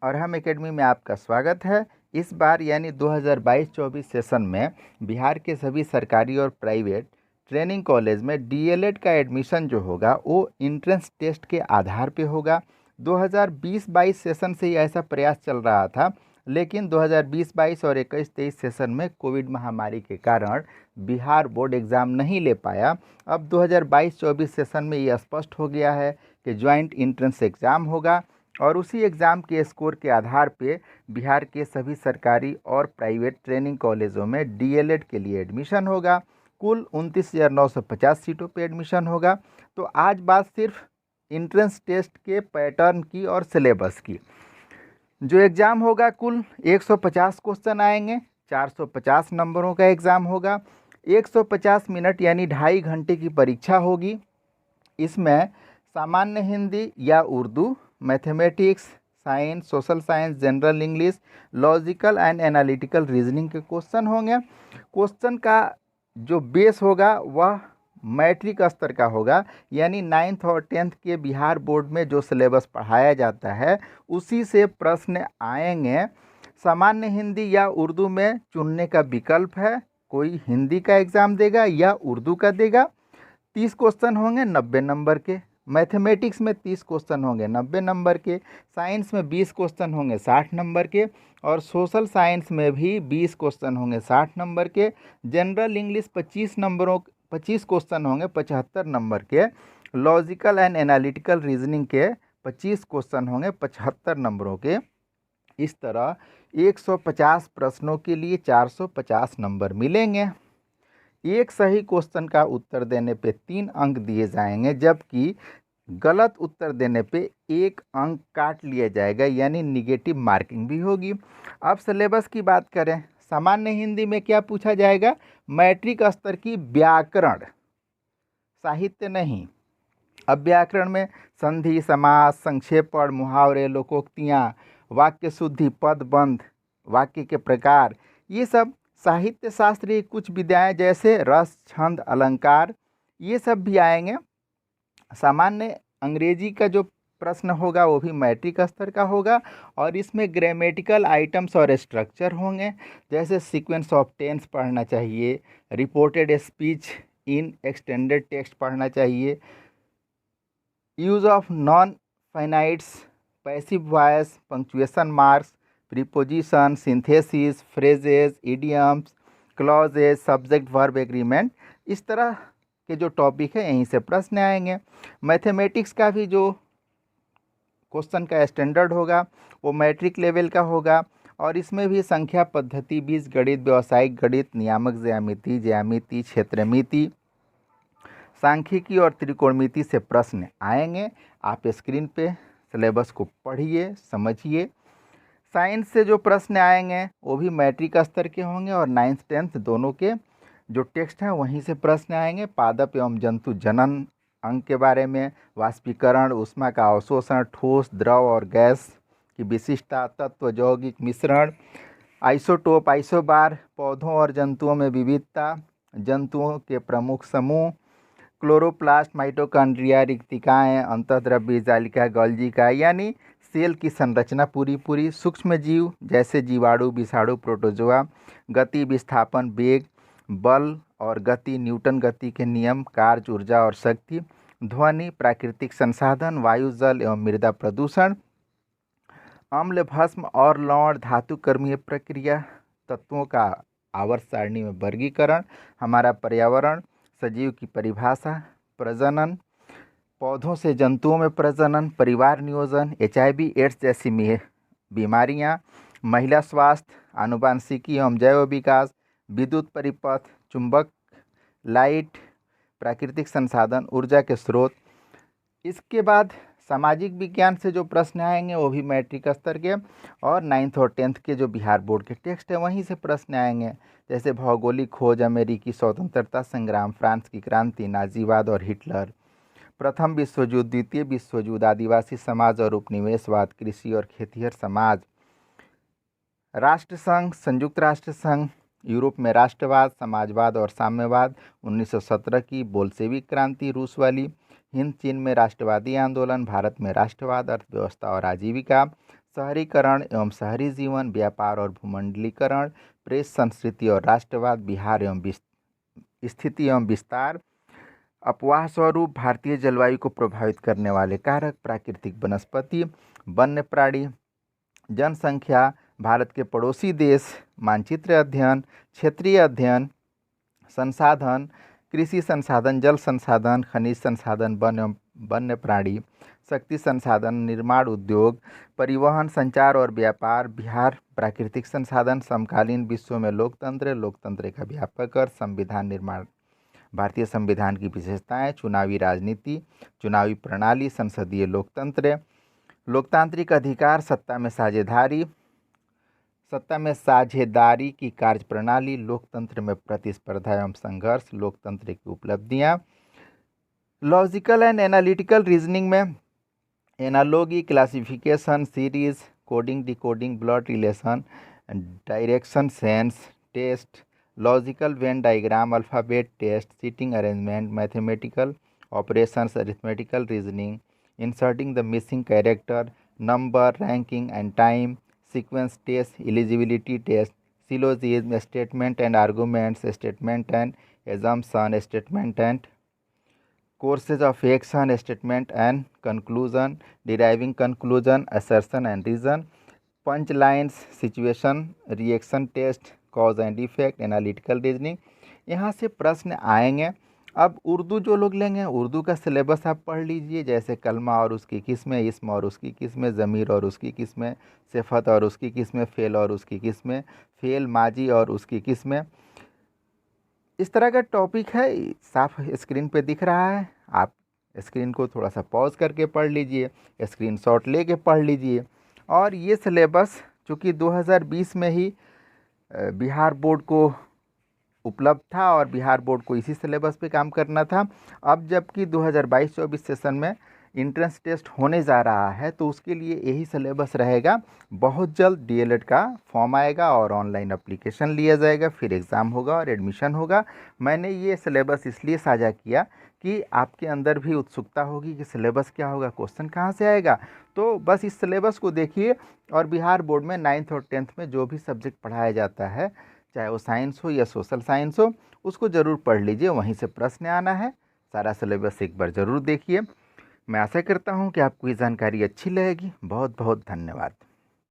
और हम एकेडमी में आपका स्वागत है। इस बार यानी 2022-24 सेशन में बिहार के सभी सरकारी और प्राइवेट ट्रेनिंग कॉलेज में डीएलएड का एडमिशन जो होगा वो एंट्रेंस टेस्ट के आधार पे होगा। 2020-22 सेशन से ही ऐसा प्रयास चल रहा था, लेकिन 2020-22 और 21-23 सेशन में कोविड महामारी के कारण बिहार बोर्ड एग्ज़ाम नहीं ले पाया। अब 2022-24 सेशन में ये स्पष्ट हो गया है कि ज्वाइंट एंट्रेंस एग्ज़ाम होगा और उसी एग्ज़ाम के स्कोर के आधार पे बिहार के सभी सरकारी और प्राइवेट ट्रेनिंग कॉलेजों में डीएलएड के लिए एडमिशन होगा। कुल 29,950 सीटों पे एडमिशन होगा। तो आज बात सिर्फ एंट्रेंस टेस्ट के पैटर्न की और सिलेबस की। जो एग्ज़ाम होगा कुल 150 क्वेश्चन आएंगे, 450 नंबरों का एग्ज़ाम होगा, 150 मिनट यानी 2.5 घंटे की परीक्षा होगी। इसमें सामान्य हिंदी या Urdu, mathematics, science, social science, general English, logical and analytical reasoning के क्वेश्चन होंगे। क्वेश्चन का जो बेस होगा वह मैट्रिक स्तर का होगा, यानी 9th और 10th के बिहार बोर्ड में जो सिलेबस पढ़ाया जाता है उसी से प्रश्न आएंगे। सामान्य हिंदी या उर्दू में चुनने का विकल्प है, कोई हिंदी का एग्ज़ाम देगा या उर्दू का देगा। 30 क्वेश्चन होंगे 90 नंबर के। मैथमेटिक्स में 30 क्वेश्चन होंगे 90 नंबर के। साइंस में 20 क्वेश्चन होंगे 60 नंबर के। और सोशल साइंस में भी 20 क्वेश्चन होंगे 60 नंबर के। जनरल इंग्लिश 25 क्वेश्चन होंगे 75 नंबर के। लॉजिकल एंड एनालिटिकल रीजनिंग के 25 क्वेश्चन होंगे 75 नंबरों के। इस तरह 150 प्रश्नों के लिए 450 नंबर मिलेंगे। एक सही क्वेश्चन का उत्तर देने पे 3 अंक दिए जाएंगे, जबकि गलत उत्तर देने पे 1 अंक काट लिया जाएगा, यानी निगेटिव मार्किंग भी होगी। अब सिलेबस की बात करें, सामान्य हिंदी में क्या पूछा जाएगा? मैट्रिक स्तर की व्याकरण, साहित्य नहीं। अब व्याकरण में संधि, समास, संक्षेपण, मुहावरे, लोकोक्तियाँ, वाक्य शुद्धि, पदबंध, वाक्य के प्रकार, ये सब साहित्य शास्त्र की कुछ विधाएँ जैसे रस, छंद, अलंकार, ये सब भी आएंगे। सामान्य अंग्रेजी का जो प्रश्न होगा वो भी मैट्रिक स्तर का होगा और इसमें ग्रामेटिकल आइटम्स और स्ट्रक्चर होंगे, जैसे सीक्वेंस ऑफ टेंस पढ़ना चाहिए, reported speech in extended text पढ़ना चाहिए, use of non finites, passive voice, punctuation marks, preposition, synthesis, phrases, idioms, clauses, subject verb agreement, इस तरह के जो टॉपिक है यहीं से प्रश्न आएंगे। मैथमेटिक्स का भी जो क्वेश्चन का स्टैंडर्ड होगा वो मैट्रिक लेवल का होगा और इसमें भी संख्या पद्धति, बीजगणित, व्यावसायिक गणित, नियामक ज्यामिति, ज्यामिति, क्षेत्रमिति, सांख्यिकी और त्रिकोणमिति से प्रश्न आएंगे। आप स्क्रीन पे सिलेबस को पढ़िए, समझिए। साइंस से जो प्रश्न आएंगे वो भी मैट्रिक स्तर के होंगे और 9th 10th दोनों के जो टेक्स्ट हैं वहीं से प्रश्न आएंगे। पादप एवं जंतु जनन अंग के बारे में, वाष्पीकरण, ऊष्मा का अवशोषण, ठोस, द्रव और गैस की विशिष्टता, तत्व यौगिक मिश्रण, आइसोटोप, आइसोबार, पौधों और जंतुओं में विविधता, जंतुओं के प्रमुख समूह, क्लोरोप्लास्ट, माइटोकॉन्ड्रिया, रिक्तिकाएँ, अंतःद्रव्य जालिका, गोल्जिका, यानी सेल की संरचना पूरी, सूक्ष्म जीव जैसे जीवाणु, विषाणु, प्रोटोजोआ, गति, विस्थापन, वेग, बल और गति, न्यूटन गति के नियम, कार्य, ऊर्जा और शक्ति, ध्वनि, प्राकृतिक संसाधन, वायु, जल एवं मृदा प्रदूषण, अम्ल, भस्म और लवण, धातु कर्मीय प्रक्रिया, तत्वों का आवर्त सारणी में वर्गीकरण, हमारा पर्यावरण, सजीव की परिभाषा, प्रजनन, पौधों से जंतुओं में प्रजनन, परिवार नियोजन, HIV एड्स जैसी बीमारियां, महिला स्वास्थ्य, आनुवांशिकी एवं जैव विकास, विद्युत परिपथ, चुंबक, लाइट, प्राकृतिक संसाधन, ऊर्जा के स्रोत। इसके बाद सामाजिक विज्ञान से जो प्रश्न आएंगे वो भी मैट्रिक स्तर के और 9th और 10th के जो बिहार बोर्ड के टेक्स्ट है वहीं से प्रश्न आएंगे, जैसे भौगोलिक खोज, अमेरिकी स्वतंत्रता संग्राम, फ्रांस की क्रांति, नाजीवाद और हिटलर, प्रथम विश्व युद्ध, द्वितीय विश्व युद्ध, आदिवासी समाज और उपनिवेशवाद, कृषि और खेतिहर समाज, राष्ट्र संघ, संयुक्त राष्ट्र संघ, यूरोप में राष्ट्रवाद, समाजवाद और साम्यवाद, 1917 की बोल्शेविक क्रांति रूस वाली, हिंद चीन में राष्ट्रवादी आंदोलन, भारत में राष्ट्रवाद, अर्थव्यवस्था और आजीविका, शहरीकरण एवं शहरी जीवन, व्यापार और भूमंडलीकरण, प्रेस, संस्कृति और राष्ट्रवाद, बिहार एवं स्थिति एवं विस्तार, अपवाह स्वरूप भारतीय जलवायु को प्रभावित करने वाले कारक, प्राकृतिक वनस्पति, वन्य प्राणी, जनसंख्या, भारत के पड़ोसी देश, मानचित्र अध्ययन, क्षेत्रीय अध्ययन, संसाधन, कृषि संसाधन, जल संसाधन, खनिज संसाधन, वन एवं वन्य प्राणी, शक्ति संसाधन, निर्माण उद्योग, परिवहन, संचार और व्यापार, बिहार, प्राकृतिक संसाधन, समकालीन विश्व में लोकतंत्र, लोकतंत्र का व्यापक अर्थ, संविधान निर्माण, भारतीय संविधान की विशेषताएं, चुनावी राजनीति, चुनावी प्रणाली, संसदीय लोकतंत्र, लोकतांत्रिक अधिकार, सत्ता में साझेदारी की कार्यप्रणाली, लोकतंत्र में प्रतिस्पर्धा एवं संघर्ष, लोकतंत्र की उपलब्धियां, लॉजिकल एंड एनालिटिकल रीजनिंग में analogy, classification, series, coding, decoding, blood relation, direction sense test, logical Venn diagram, alphabet test, seating arrangement, mathematical operations, arithmetical reasoning, inserting the missing character, number, ranking and time, sequence test, eligibility test, syllogism, statement and arguments, statement and assumption, statement and courses of action, statement and conclusion, deriving conclusion, assertion and reason, punch lines, situation, reaction test, cause and effect, analytical reasoning। यहाँ से प्रश्न आएंगे। अब उर्दू जो लोग लेंगे, उर्दू का syllabus आप पढ़ लीजिए, जैसे कलमा और उसकी किस्में, इस्म और उसकी किस्में, ज़मीर और उसकी किस्में, सिफत और उसकी किस्में, फ़ेल और उसकी किस्में, फ़ेल, माजी और उसकी किस्में, इस तरह का टॉपिक है। साफ स्क्रीन पे दिख रहा है, आप स्क्रीन को थोड़ा सा पॉज करके पढ़ लीजिए, स्क्रीनशॉट लेके पढ़ लीजिए। और ये सिलेबस चूँकि 2020 में ही बिहार बोर्ड को उपलब्ध था और बिहार बोर्ड को इसी सिलेबस पे काम करना था। अब जबकि 2022-24 सेशन में इंट्रेंस टेस्ट होने जा रहा है, तो उसके लिए यही सिलेबस रहेगा। बहुत जल्द डीएलएड का फॉर्म आएगा और ऑनलाइन एप्लीकेशन लिया जाएगा, फिर एग्ज़ाम होगा और एडमिशन होगा। मैंने ये सिलेबस इसलिए साझा किया कि आपके अंदर भी उत्सुकता होगी कि सिलेबस क्या होगा, क्वेश्चन कहाँ से आएगा। तो बस इस सिलेबस को देखिए और बिहार बोर्ड में 9th और 10th में जो भी सब्जेक्ट पढ़ाया जाता है, चाहे वो साइंस हो या सोशल साइंस हो, उसको ज़रूर पढ़ लीजिए, वहीं से प्रश्न आना है। सारा सिलेबस एक बार ज़रूर देखिए। मैं आशा करता हूँ कि आपको ये जानकारी अच्छी लगेगी। बहुत बहुत धन्यवाद।